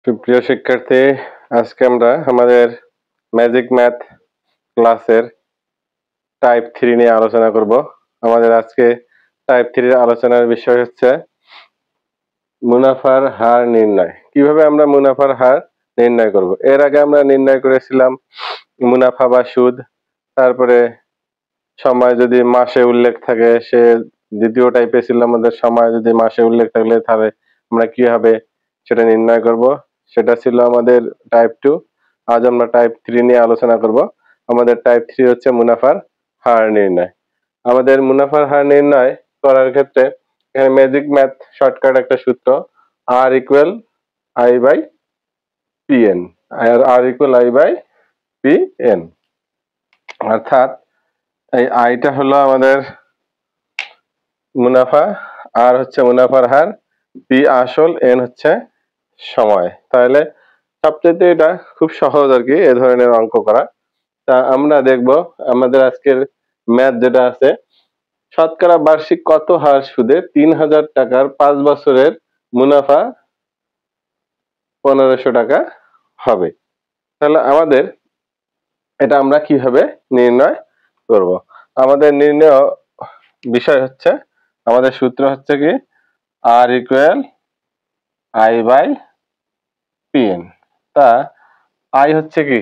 সুপ্রিয় শিক্ষার্থী, আজকে আমরা আমাদের ম্যাজিক ম্যাথ ক্লাসের টাইপ 3 নিয়ে আলোচনা করব। আমাদের আজকে টাইপ 3 এর আলোচনার বিষয় হচ্ছে মুনাফার হার নির্ণয়। কিভাবে আমরা মুনাফার হার নির্ণয় করব। এর আগে আমরা নির্ণয় করেছিলাম মুনাফা বা সুদ, তারপরে সময় যদি মাসে উল্লেখ থাকে, সে দ্বিতীয় টাইপে ছিল আমাদের সময় যদি মাসে উল্লেখ থাকলে তাহলে আমরা কিভাবে সেটা নির্ণয় করব, সেটা ছিল আমাদের টাইপ 2। আজ আমরা টাইপ 3 নিয়ে আলোচনা করব। আমাদের টাইপ 3 হচ্ছে মুনাফার হার নির্ণয়। আমাদের মুনাফার হার নির্ণয় করার ক্ষেত্রে এখানে ম্যাজিক ম্যাথ শর্টকাট একটা সূত্র, R equal I by PN, R equal I by PN, অর্থাৎ এই আইটা হলো আমাদের মুনাফা, আর হচ্ছে মুনাফার হার, পি আসল, এন হচ্ছে সময়। তাহলে সবচেয়ে এটা খুব সহজ আর কি এ ধরনের অঙ্ক করা। তা আমরা দেখব আমাদের আজকের ম্যাথ যেটা আছে, শতকরা বার্ষিক কত হার সুদে 3000 টাকার 5 বছরের মুনাফা 1500 টাকা হবে। তাহলে আমাদের এটা আমরা কিভাবে নির্ণয় করব। আমাদের নির্ণয় বিষয় হচ্ছে, আমাদের সূত্র হচ্ছে কি আর ইকুয়াল আই বাই পিএন। তা আই হচ্ছে কি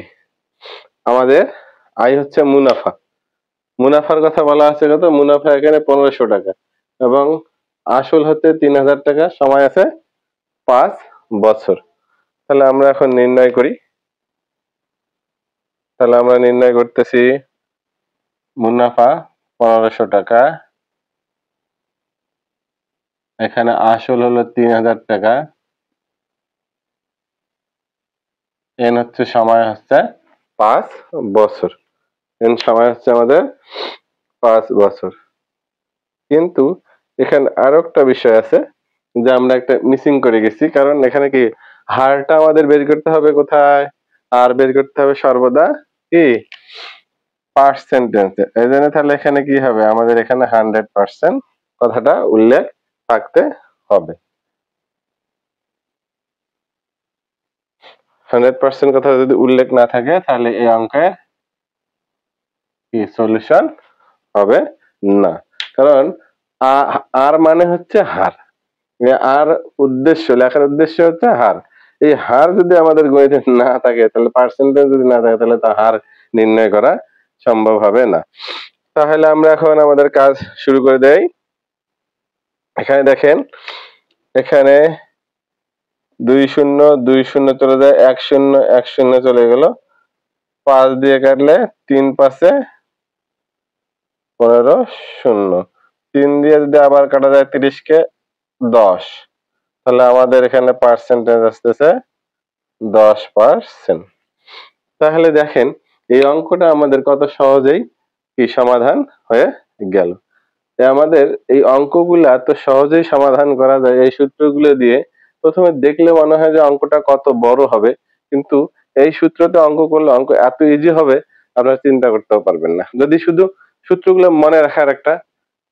আমাদের, আই হচ্ছে মুনাফা, মুনাফার কথা বলা আছে কত, মুনাফা এখানে 1500 টাকা এবং আসল হচ্ছে 3000 টাকা, সময় আছে 5 বছর। তাহলে আমরা এখন নির্ণয় করি। তাহলে আমরা নির্ণয় করতেছি মুনাফা 1500 টাকা, এখানে আসল হলো 3000 টাকা, এন হচ্ছে সময় হচ্ছে 5 বছর, এন সময় হচ্ছে আমাদের 5 বছর। কিন্তু এখানে আরো একটা বিষয় আছে যে আমরা একটা মিসিং করে গেছি, কারণ এখানে কি হারটা আমাদের বের করতে হবে কোথায়, আর বের করতে হবে সর্বদা কি পার্সেন্টেজে। এই জন্য তাহলে এখানে কি হবে, আমাদের এখানে 100% কথাটা উল্লেখ থাকতে হবে। 100% কথা যদি উল্লেখ না থাকে তাহলে এই অঙ্কের কি সলিউশন হবে না, কারণ আর মানে হচ্ছে হার, আর উদ্দেশ্য, লেখার উদ্দেশ্য হচ্ছে হার। এই হার যদি আমাদের গণিতে না থাকে, তাহলে পার্সেন্টেজ যদি না থাকে, তাহলে তা হার নির্ণয় করা সম্ভব হবে না। তাহলে আমরা এখন আমাদের কাজ শুরু করে দেই। এখানে দেখেন, এখানে 2 শূন্য 2 শূন্য চলে যায়, 1 শূন্য 1 শূন্য চলে গেল, 5 দিয়ে কাটলে 3 5 15 শূন্য, 3 দিয়ে যদি আবার কাটা যায় 30 কে 10, তাহলে আমাদের এখানে পার্সেন্টেজ আসতেছে 10%। তাহলে দেখেন এই অঙ্কটা আমাদের কত সহজেই কি সমাধান হয়ে গেল। আমাদের এই অঙ্কগুলা তো সহজেই সমাধান করা যায় এই সূত্রগুলো দিয়ে। প্রথমে দেখলে মনে হয় যে অঙ্কটা কত বড় হবে, কিন্তু এই সূত্রতে অঙ্ক করলে অঙ্ক এত ইজি হবে আপনারা চিন্তা করতেও পারবেন না। যদি শুধু সূত্রগুলো মনে রাখার একটা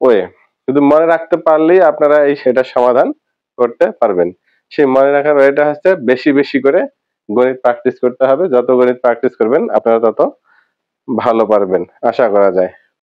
ওয়ে, শুধু মনে রাখতে পারলেই আপনারা এই সেটা সমাধান করতে পারবেন। সেই মনে রাখার ওয়েটা হচ্ছে বেশি বেশি করে গণিত প্র্যাকটিস করতে হবে। যত গণিত প্র্যাকটিস করবেন আপনারা তত ভালো পারবেন, আশা করা যায়।